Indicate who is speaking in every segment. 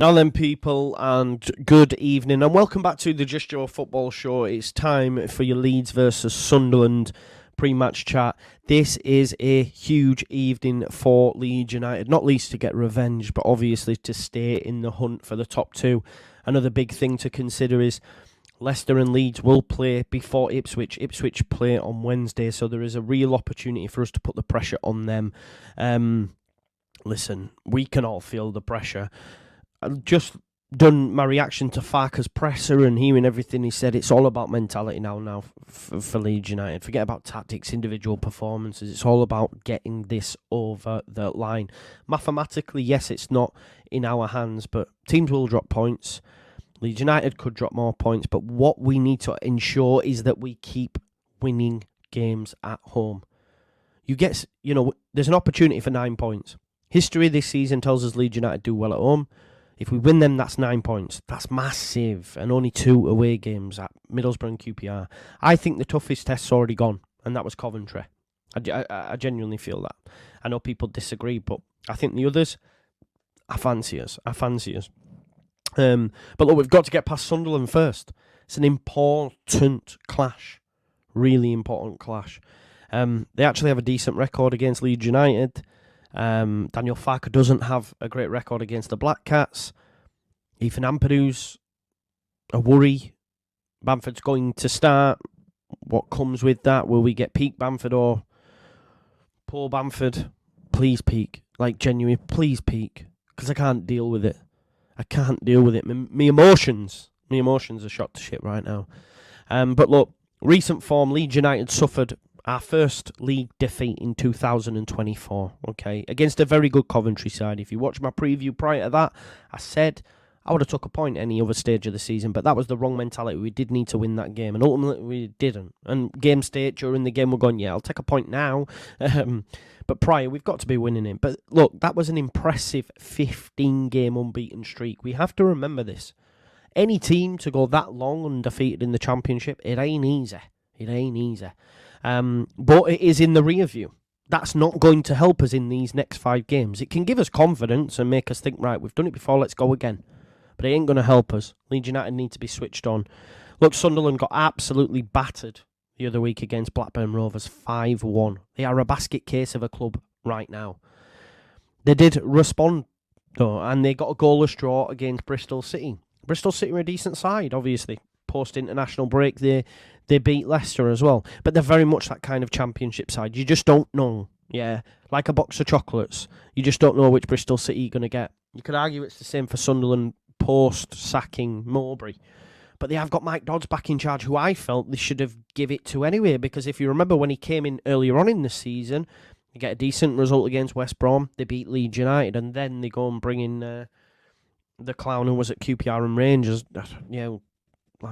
Speaker 1: Now then, people, and good evening, and welcome back to the Just Joe Football Show. It's time for your Leeds versus Sunderland pre-match chat. This is a huge evening for Leeds United, not least to get revenge, but obviously to stay in the hunt for the top two. Another big thing to consider is Leicester and Leeds will play before Ipswich. Ipswich play on Wednesday, so there is a real opportunity for us to put the pressure on them. Listen, we can all feel the pressure. I've just done my reaction to Farke's presser and hearing everything he said. It's all about mentality now for Leeds United. Forget about tactics, individual performances. It's all about getting this over the line. Mathematically, yes, it's not in our hands, but teams will drop points. Leeds United could drop more points, but what we need to ensure is that we keep winning games at home. There's an opportunity for 9 points. History this season tells us Leeds United do well at home. If we win them, that's 9 points. That's massive. And only 2 away games at Middlesbrough and QPR. I think the toughest test's already gone, and that was Coventry. I genuinely feel that. I know people disagree, but I think the others, I fancy us. But look, we've got to get past Sunderland first. It's an important clash. Really important clash. They actually have a decent record against Leeds United. Daniel Farke doesn't have a great record against the Black Cats. Ethan Ampadu's a worry. Bamford's going to start. What comes with that? Will we get peak Bamford or poor Bamford? Please peak. Genuinely, please peak. Because I can't deal with it. My emotions are shot to shit right now. But look, recent form, Leeds United suffered our first league defeat in 2024, okay, against a very good Coventry side. If you watch my preview prior to that, I said I would have took a point any other stage of the season, but that was the wrong mentality. We did need to win that game, and ultimately we didn't. And game state during the game, we're going, yeah, I'll take a point now. But prior, we've got to be winning it. But look, that was an impressive 15-game unbeaten streak. We have to remember this. Any team to go that long undefeated in the Championship, it ain't easy. But it is in the rear view. That's not going to help us in these next 5 games. It can give us confidence and make us think, right, we've done it before, let's go again. But it ain't going to help us. Leeds United need to be switched on. Look, Sunderland got absolutely battered the other week against Blackburn Rovers 5-1. They are a basket case of a club right now. They did respond, though, and they got a goalless draw against Bristol City. Bristol City are a decent side, obviously. Post-international break, they beat Leicester as well. But they're very much that kind of Championship side. You just don't know. Yeah, like a box of chocolates. You just don't know which Bristol City you're going to get. You could argue it's the same for Sunderland post-sacking Mowbray. But they have got Mike Dodds back in charge, who I felt they should have give it to anyway. Because if you remember when he came in earlier on in the season, they get a decent result against West Brom. They beat Leeds United. And then they go and bring in the clown who was at QPR and Rangers.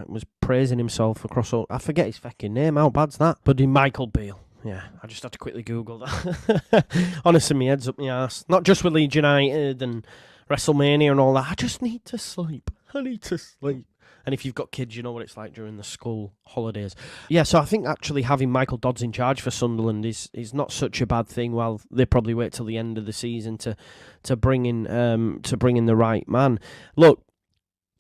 Speaker 1: Was praising himself across all... I forget his fucking name. How bad's that? But Michael Beale. Yeah, I just had to quickly Google that. Honestly, my head's up my arse. Not just with Leeds United and WrestleMania and all that. I just need to sleep. And if you've got kids, you know what it's like during the school holidays. Yeah, so I think actually having Michael Dodds in charge for Sunderland is not such a bad thing. While they probably wait till the end of the season to bring in the right man. Look,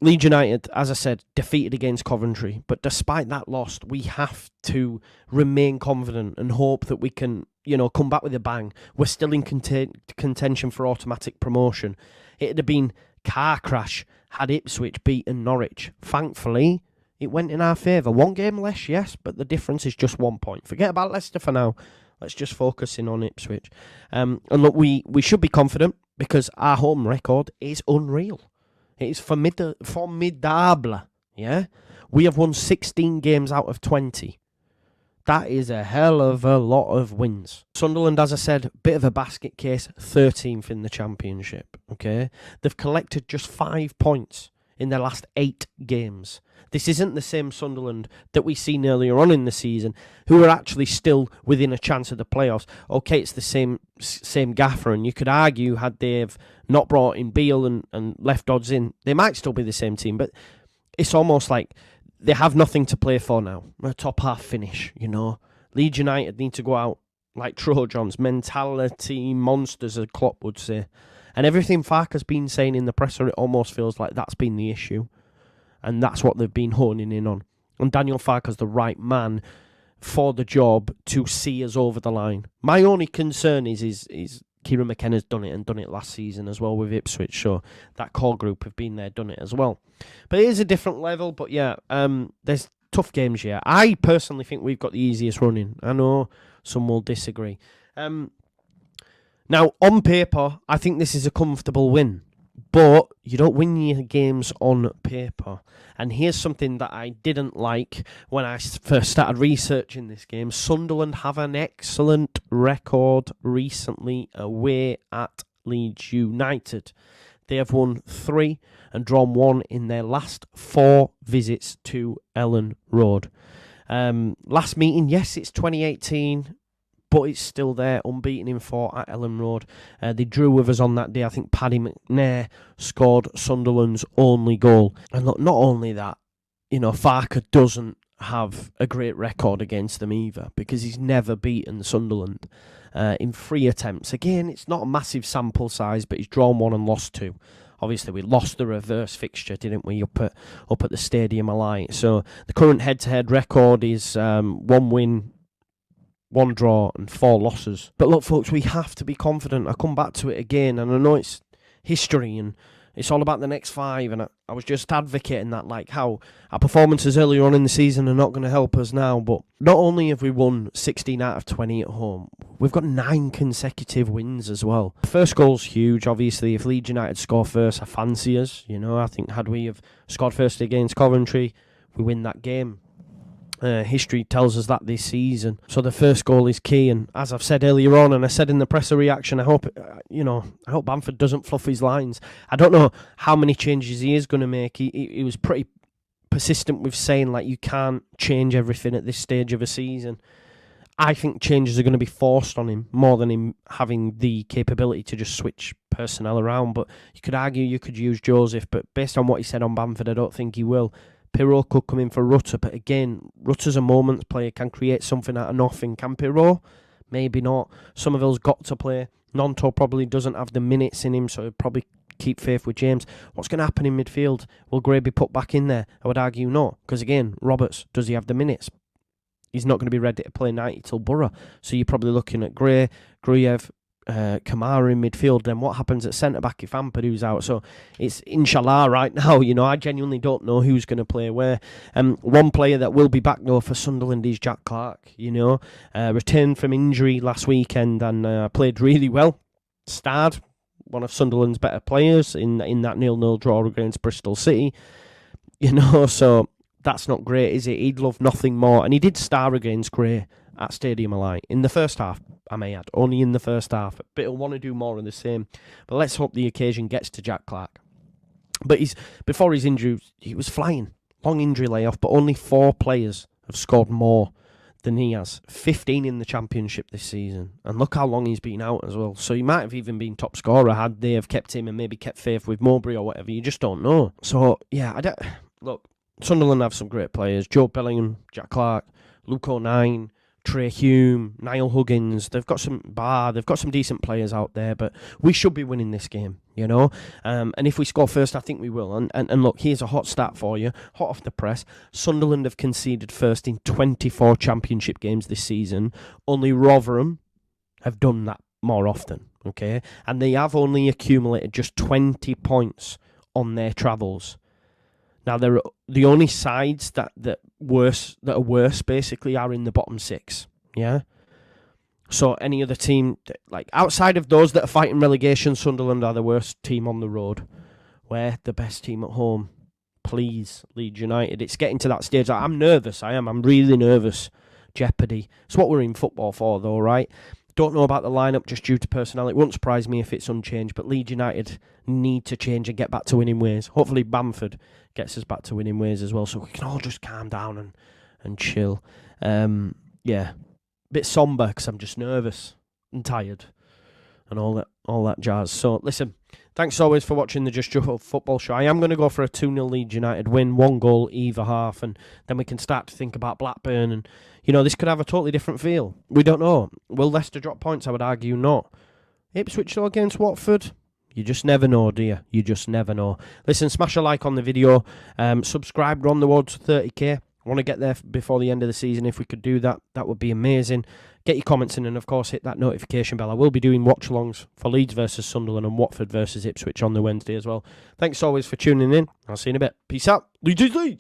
Speaker 1: Leeds United, as I said, defeated against Coventry. But despite that loss, we have to remain confident and hope that we can, come back with a bang. We're still in contention for automatic promotion. It'd have been car crash had Ipswich beaten Norwich. Thankfully, it went in our favour. 1 game less, yes, but the difference is just 1 point. Forget about Leicester for now. Let's just focus in on Ipswich. And look, we should be confident because our home record is unreal. It is formidable, yeah? We have won 16 games out of 20. That is a hell of a lot of wins. Sunderland, as I said, bit of a basket case, 13th in the Championship, okay? They've collected just 5 points in their last 8 games. This isn't the same Sunderland that we seen earlier on in the season, who are actually still within a chance of the playoffs. Okay, it's the same gaffer, and you could argue had they've not brought in Beale and left Dodds in, they might still be the same team, but it's almost like they have nothing to play for now. A top half finish, Leeds United need to go out like Trojans, mentality monsters, as Klopp would say. And everything Farke's been saying in the presser, it almost feels like that's been the issue. And that's what they've been honing in on. And Daniel Farke's the right man for the job to see us over the line. My only concern is Kieran McKenna's done it and done it last season as well with Ipswich. So that core group have been there, done it as well. But it is a different level. But yeah, there's tough games here. I personally think we've got the easiest running. I know some will disagree. Now, on paper, I think this is a comfortable win. But you don't win your games on paper. And here's something that I didn't like when I first started researching this game. Sunderland have an excellent record recently away at Leeds United. They have won 3 and drawn 1 in their last 4 visits to Ellen Road. Last meeting, yes, it's 2018. But it's still there, unbeaten in 4 at Ellen Road. They drew with us on that day. I think Paddy McNair scored Sunderland's only goal. And look, not only that, Farke doesn't have a great record against them either, because he's never beaten Sunderland in 3 attempts. Again, it's not a massive sample size, but he's drawn 1 and lost 2. Obviously, we lost the reverse fixture, didn't we, up at the Stadium of Light. So the current head-to-head record is 1 win, 1 draw and 4 losses. But look, folks, we have to be confident. I come back to it again, and I know it's history and it's all about the next 5. And I was just advocating that, like, how our performances earlier on in the season are not going to help us now. But not only have we won 16 out of 20 at home, we've got 9 consecutive wins as well. The first goal's huge, obviously. If Leeds United score first, I fancy us. I think had we have scored first against Coventry, we win that game. History tells us that this season. So the first goal is key, and as I've said earlier on, and I said in the presser reaction, I hope Bamford doesn't fluff his lines. I don't know how many changes he is going to make. He was pretty persistent with saying, like, you can't change everything at this stage of a season. I think changes are going to be forced on him more than him having the capability to just switch personnel around. But you could argue you could use Joseph, but based on what he said on Bamford, I don't think he will. Pirot could come in for Rutter, but again, Rutter's a moments player, can create something out of nothing. Can Pirot? Maybe not. Somerville's got to play. Nonto probably doesn't have the minutes in him, so he'll probably keep faith with James. What's going to happen in midfield? Will Gray be put back in there? I would argue not, because again, Roberts, does he have the minutes? He's not going to be ready to play 90 till Borough, so you're probably looking at Gray, Gruyev, Kamara in midfield. Then what happens at centre-back if Ampadu's out? So it's inshallah right now. I genuinely don't know who's going to play where. One player that will be back, though, for Sunderland is Jack Clark. Returned from injury last weekend and played really well. Starred, one of Sunderland's better players in that 0-0 draw against Bristol City. So that's not great, is it? He'd love nothing more. And he did star against Gray at Stadium of Light in the first half, I may add, only in the first half, but he'll want to do more of the same. But let's hope the occasion gets to Jack Clark. But before his injury, he was flying. Long injury layoff, but only 4 players have scored more than he has. 15 in the Championship this season. And look how long he's been out as well. So he might have even been top scorer had they have kept him and maybe kept faith with Mowbray or whatever. You just don't know. So, yeah, look, Sunderland have some great players. Joe Bellingham, Jack Clark, Luke O'Nien, Trey Hume, Niall Huggins. They've got some decent players out there, but we should be winning this game, And if we score first, I think we will. And look, here's a hot stat for you, hot off the press. Sunderland have conceded first in 24 Championship games this season. Only Rotherham have done that more often, okay? And they have only accumulated just 20 points on their travels. Now, they're the only sides that are worse, basically, are in the bottom 6, yeah? So any other team, like outside of those that are fighting relegation, Sunderland are the worst team on the road. We're the best team at home. Please, Leeds United. It's getting to that stage. I'm nervous, I'm really nervous. Jeopardy. It's what we're in football for, though, right? Don't know about the lineup just due to personnel. It won't surprise me if it's unchanged, but Leeds United need to change and get back to winning ways. Hopefully Bamford gets us back to winning ways as well, so we can all just calm down and chill. Yeah, bit somber because I'm just nervous and tired and all that jazz. So listen, thanks always for watching the Just Joe Football Show. I am going to go for a 2-0 Leeds United win, 1 goal either half, and then we can start to think about Blackburn and this could have a totally different feel. We don't know. Will Leicester drop points? I would argue not. Ipswich though against Watford? You just never know, do you? You just never know. Listen, smash a like on the video. Subscribe. We're on the road to 30k. I want to get there before the end of the season. If we could do that, that would be amazing. Get your comments in, and of course hit that notification bell. I will be doing watch-alongs for Leeds versus Sunderland and Watford versus Ipswich on the Wednesday as well. Thanks always for tuning in. I'll see you in a bit. Peace out. Leeds.